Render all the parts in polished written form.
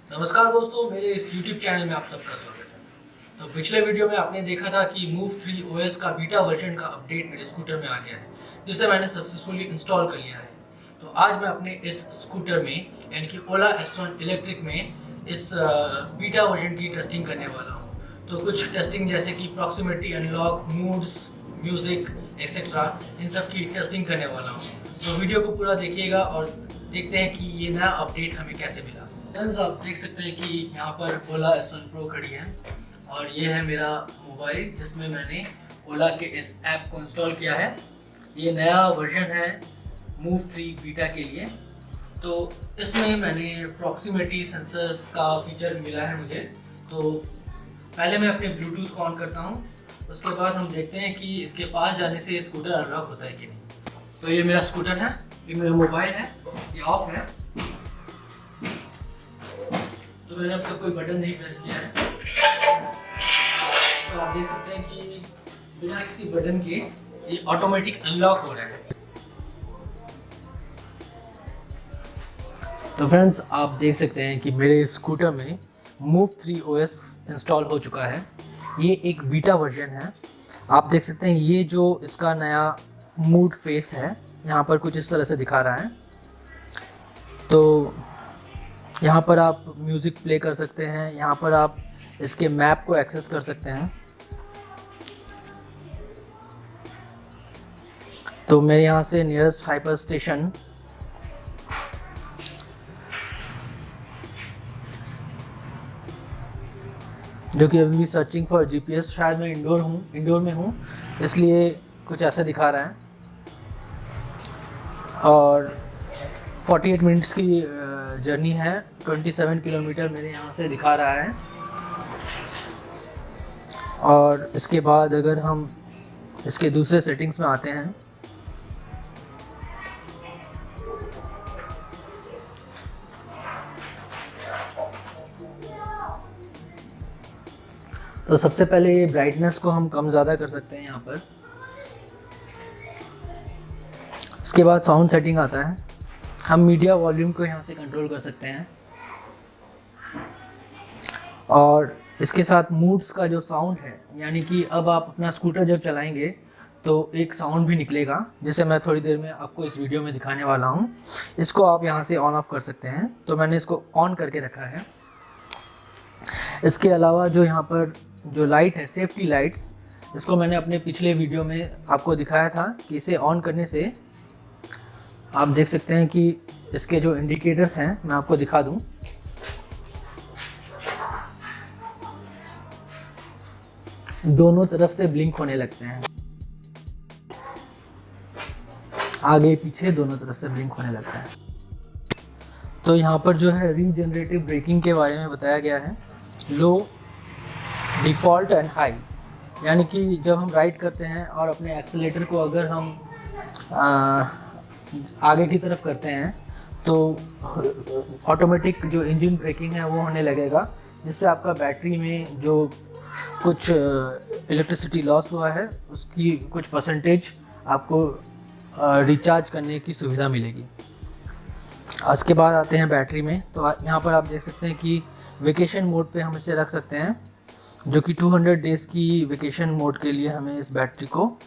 नमस्कार दोस्तों, मेरे इस YouTube चैनल में आप सबका स्वागत है। तो पिछले वीडियो में आपने देखा था कि Move 3 OS का बीटा वर्जन का अपडेट मेरे स्कूटर में आ गया है, जिसे मैंने सक्सेसफुली इंस्टॉल कर लिया है। तो आज मैं अपने इस स्कूटर में यानी कि ओला S1 इलेक्ट्रिक में इस बीटा वर्जन की टेस्टिंग करने वाला हूँ। तो कुछ टेस्टिंग जैसे कि proximity unlock, moods, music etcetera, इन सब की टेस्टिंग करने वाला हूँ। तो वीडियो को पूरा देखिएगा और देखते हैं कि ये नया अपडेट हमें कैसे मिला। फ्रेंड्स, आप देख सकते हैं कि यहाँ पर ओला S1 Pro खड़ी है और ये है मेरा मोबाइल जिसमें मैंने ओला के इस ऐप को इंस्टॉल किया है। ये नया वर्जन है Move 3 बीटा के लिए। तो इसमें मैंने प्रॉक्सिमिटी सेंसर का फीचर मिला है मुझे। तो पहले मैं अपने ब्लूटूथ को ऑन करता हूँ, उसके बाद हम देखते हैं कि इसके पास जाने से ये स्कूटर अनलॉक होता है कि नहीं। तो ये मेरा स्कूटर है, ये मेरा मोबाइल है, ये ऑफ है। तो मैंने अब तक कोई बटन नहीं प्रेस किया है। तो आप देख सकते हैं कि बिना किसी बटन के ये ऑटोमेटिक अनलॉक हो रहा है। तो फ्रेंड्स, आप देख सकते हैं कि मेरे स्कूटर में Move 3 OS इंस्टॉल हो चुका है। ये एक बीटा वर्जन है। आप देख सकते हैं ये जो इसका नया मूड फेस है, यहाँ पर कुछ इस तरह से दिखा रहा है। तो यहाँ पर आप म्यूज़िक प्ले कर सकते हैं, यहाँ पर आप इसके मैप को एक्सेस कर सकते हैं। तो मेरे यहाँ से नियरेस्ट हाइपर स्टेशन जो कि अभी भी सर्चिंग फॉर जीपीएस, शायद मैं इंडोर में हूँ इसलिए कुछ ऐसा दिखा रहा है। और 48 मिनट्स की जर्नी है, 27 किलोमीटर मेरे यहाँ से दिखा रहा है। और इसके बाद अगर हम इसके दूसरे सेटिंग्स में आते हैं तो सबसे पहले ये ब्राइटनेस को हम कम ज़्यादा कर सकते हैं यहाँ पर। इसके बाद साउंड सेटिंग आता है, हम मीडिया वॉल्यूम को यहाँ से कंट्रोल कर सकते हैं। और इसके साथ मूड्स का जो साउंड है, यानी कि अब आप अपना स्कूटर जब चलाएंगे तो एक साउंड भी निकलेगा, जिसे मैं थोड़ी देर में आपको इस वीडियो में दिखाने वाला हूँ। इसको आप यहाँ से ऑन ऑफ कर सकते हैं। तो मैंने इसको ऑन करके रखा है। इसके अलावा जो यहाँ पर जो लाइट है, सेफ्टी लाइट्स, इसको मैंने अपने पिछले वीडियो में आपको दिखाया था कि इसे ऑन करने से आप देख सकते हैं कि इसके जो इंडिकेटर्स हैं, मैं आपको दिखा दूं। दोनों तरफ से ब्लिंक होने लगते हैं, आगे पीछे दोनों तरफ से ब्लिंक होने लगता है। तो यहाँ पर जो है रीजनरेटिव ब्रेकिंग के बारे में बताया गया है, लो, डिफ़ॉल्ट एंड हाई। यानी कि जब हम राइड करते हैं और अपने एक्सीलेटर को अगर हम आगे की तरफ करते हैं तो ऑटोमेटिक जो इंजन ब्रेकिंग है वो होने लगेगा, जिससे आपका बैटरी में जो कुछ इलेक्ट्रिसिटी लॉस हुआ है उसकी कुछ परसेंटेज आपको रिचार्ज करने की सुविधा मिलेगी। उसके बाद आते हैं बैटरी में। तो यहाँ पर आप देख सकते हैं कि वेकेशन मोड पे हम इसे रख सकते हैं, जो कि 200 डेज़ की वेकेशन मोड के लिए हमें इस बैटरी को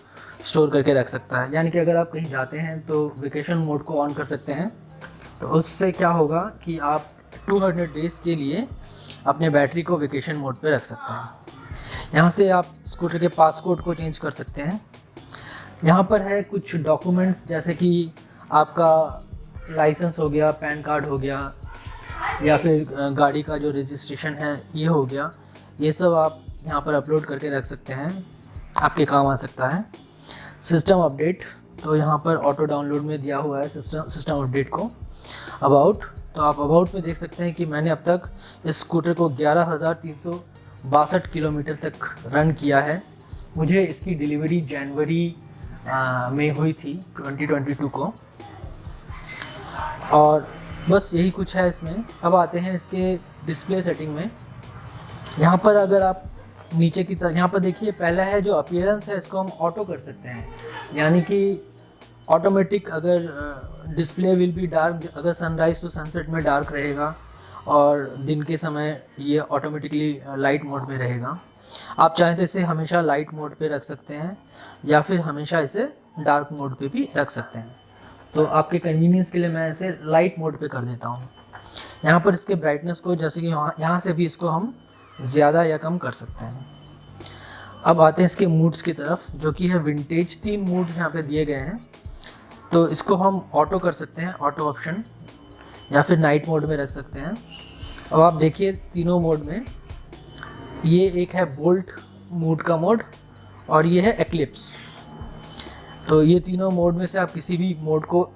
स्टोर करके रख सकता है। यानी कि अगर आप कहीं जाते हैं तो वेकेशन मोड को ऑन कर सकते हैं। तो उससे क्या होगा कि आप 200 डेज़ के लिए अपने बैटरी को वेकेशन मोड पे रख सकते हैं। यहाँ से आप स्कूटर के पासकोड को चेंज कर सकते हैं। यहाँ पर है कुछ डॉक्यूमेंट्स, जैसे कि आपका लाइसेंस हो गया, पैन कार्ड हो गया, या फिर गाड़ी का जो रजिस्ट्रेशन है ये हो गया। ये सब आप यहाँ पर अपलोड करके रख सकते हैं, आपके काम आ सकता है। सिस्टम अपडेट, तो यहाँ पर ऑटो डाउनलोड में दिया हुआ है सिस्टम अपडेट को। अबाउट, तो आप अबाउट में देख सकते हैं कि मैंने अब तक इस स्कूटर को 11,362 किलोमीटर तक रन किया है। मुझे इसकी डिलीवरी जनवरी में हुई थी 2022 को। और बस यही कुछ है इसमें। अब आते हैं इसके डिस्प्ले सेटिंग में। यहाँ पर अगर आप नीचे की तरफ, यहाँ पर देखिए, पहला है जो अपीयरेंस है, इसको हम ऑटो कर सकते हैं। यानी कि ऑटोमेटिक अगर डिस्प्ले विल बी डार्क, अगर सनराइज़ टू सनसेट में डार्क रहेगा और दिन के समय ये ऑटोमेटिकली लाइट मोड में रहेगा। आप चाहें तो इसे हमेशा लाइट मोड पे रख सकते हैं या फिर हमेशा इसे डार्क मोड पे भी रख सकते हैं। तो आपके कन्वीनियंस के लिए मैं इसे लाइट मोड पे कर देता हूँ। यहाँ पर इसके ब्राइटनेस को जैसे कि यहाँ से भी इसको हम ज़्यादा या कम कर सकते हैं। अब आते हैं इसके मूड्स की तरफ, जो कि है विंटेज। 3 मूड्स यहाँ पे दिए गए हैं। तो इसको हम ऑटो कर सकते हैं, ऑटो ऑप्शन, या फिर नाइट मोड में रख सकते हैं। अब आप देखिए तीनों मोड में, ये एक है बोल्ट मूड का मोड और ये है एक्लिप्स। तो ये तीनों मोड में से आप किसी भी मोड को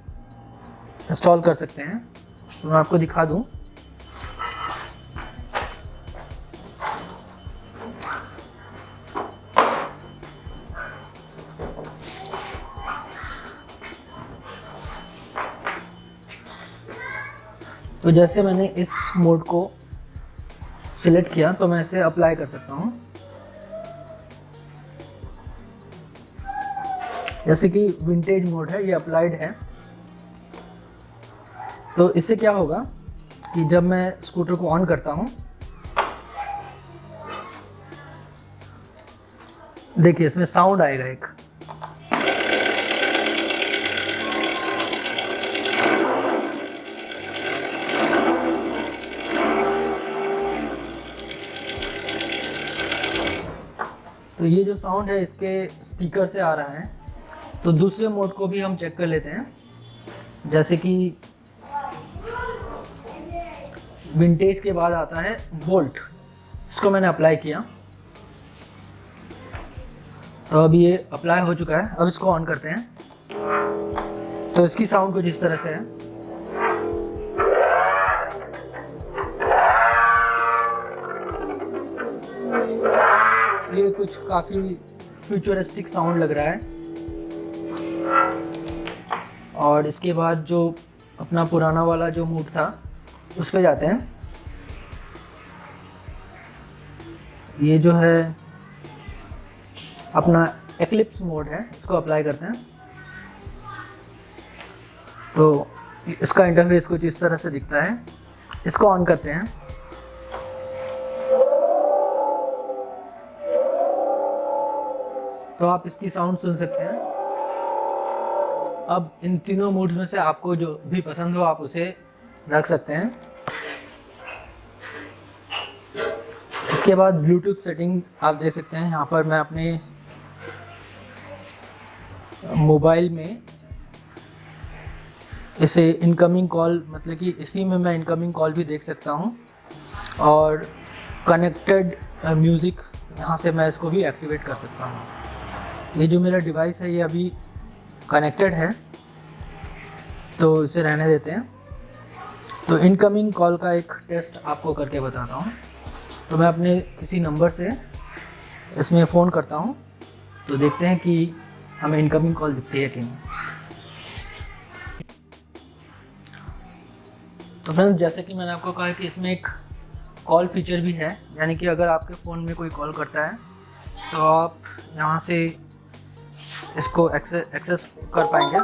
इंस्टॉल कर सकते हैं। तो मैं आपको दिखा दूं। तो जैसे मैंने इस मोड को सिलेक्ट किया तो मैं इसे अप्लाई कर सकता हूँ। जैसे कि विंटेज मोड है, ये अप्लाइड है। तो इससे क्या होगा कि जब मैं स्कूटर को ऑन करता हूँ, देखिए इसमें साउंड आएगा एक। तो ये जो साउंड है इसके स्पीकर से आ रहा है। तो दूसरे मोड को भी हम चेक कर लेते हैं। जैसे कि विंटेज के बाद आता है बोल्ट, इसको मैंने अप्लाई किया। तो अब ये अप्लाई हो चुका है। अब इसको ऑन करते हैं। तो इसकी साउंड कुछ इस तरह से है। ये कुछ काफ़ी फ्यूचरिस्टिक साउंड लग रहा है। और इसके बाद जो अपना पुराना वाला जो मूड था उस पे जाते हैं। ये जो है अपना एक्लिप्स मोड है, इसको अप्लाई करते हैं। तो इसका इंटरफेस कुछ इस तरह से दिखता है। इसको ऑन करते हैं। तो आप इसकी साउंड सुन सकते हैं। अब इन तीनों मूड्स में से आपको जो भी पसंद हो आप उसे रख सकते हैं। इसके बाद ब्लूटूथ सेटिंग आप देख सकते हैं। यहाँ पर मैं अपने मोबाइल में इसे इनकमिंग कॉल, मतलब कि इसी में मैं इनकमिंग कॉल भी देख सकता हूँ। और कनेक्टेड म्यूज़िक, यहाँ से मैं इसको भी एक्टिवेट कर सकता हूँ। ये जो मेरा डिवाइस है ये अभी कनेक्टेड है, तो इसे रहने देते हैं। तो इनकमिंग कॉल का एक टेस्ट आपको करके बताता हूँ। तो मैं अपने किसी नंबर से इसमें फ़ोन करता हूँ, तो देखते हैं कि हमें इनकमिंग कॉल दिखती है कि नहीं। तो फ्रेंड्स, जैसे कि मैंने आपको कहा कि इसमें एक कॉल फीचर भी है, यानी कि अगर आपके फ़ोन में कोई कॉल करता है तो आप यहाँ से इसको एक्सेस कर पाएंगे।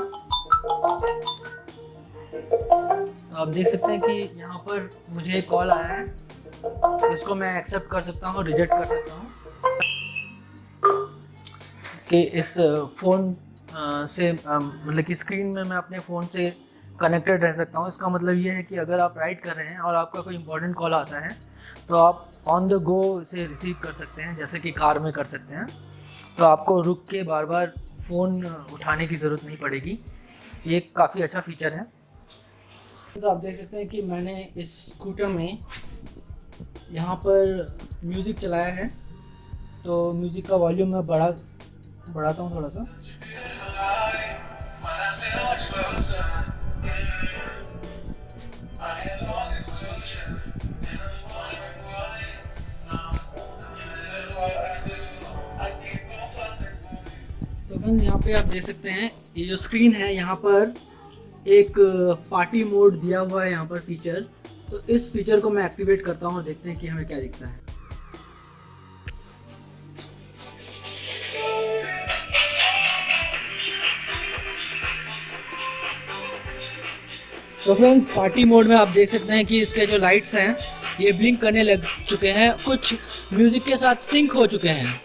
तो आप देख सकते हैं कि यहाँ पर मुझे एक कॉल आया है, इसको मैं एक्सेप्ट कर सकता हूँ, रिजेक्ट कर सकता हूँ। कि इस फ़ोन से मतलब कि स्क्रीन में मैं अपने फ़ोन से कनेक्टेड रह सकता हूँ। इसका मतलब ये है कि अगर आप राइड कर रहे हैं और आपका कोई इंपॉर्टेंट कॉल आता है तो आप ऑन द गो इसे रिसीव कर सकते हैं, जैसे कि कार में कर सकते हैं। तो आपको रुक के बार बार फ़ोन उठाने की ज़रूरत नहीं पड़ेगी। ये काफ़ी अच्छा फीचर है। तो आप देख सकते हैं कि मैंने इस स्कूटर में यहाँ पर म्यूज़िक चलाया है। तो म्यूज़िक का वॉल्यूम मैं बढ़ाता हूँ थोड़ा सा। तो फ्रेंड्स, यहाँ पे आप देख सकते हैं ये जो स्क्रीन है यहाँ पर एक पार्टी मोड दिया हुआ है यहाँ पर फीचर। तो इस फीचर को मैं एक्टिवेट करता हूँ और देखते हैं कि हमें क्या दिखता है। तो फ्रेंड्स पार्टी मोड में आप देख सकते हैं कि इसके जो लाइट्स हैं ये ब्लिंक करने लग चुके हैं, कुछ म्यूजिक के साथ सिंक हो चुके हैं।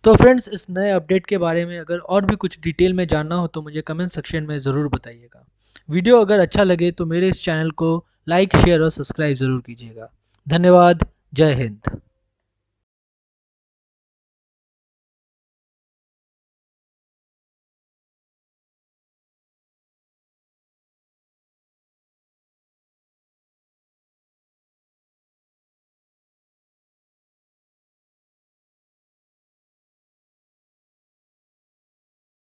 तो फ्रेंड्स इस नए अपडेट के बारे में अगर और भी कुछ डिटेल में जानना हो तो मुझे कमेंट सेक्शन में ज़रूर बताइएगा। वीडियो अगर अच्छा लगे तो मेरे इस चैनल को लाइक शेयर और सब्सक्राइब ज़रूर कीजिएगा। धन्यवाद। जय हिंद।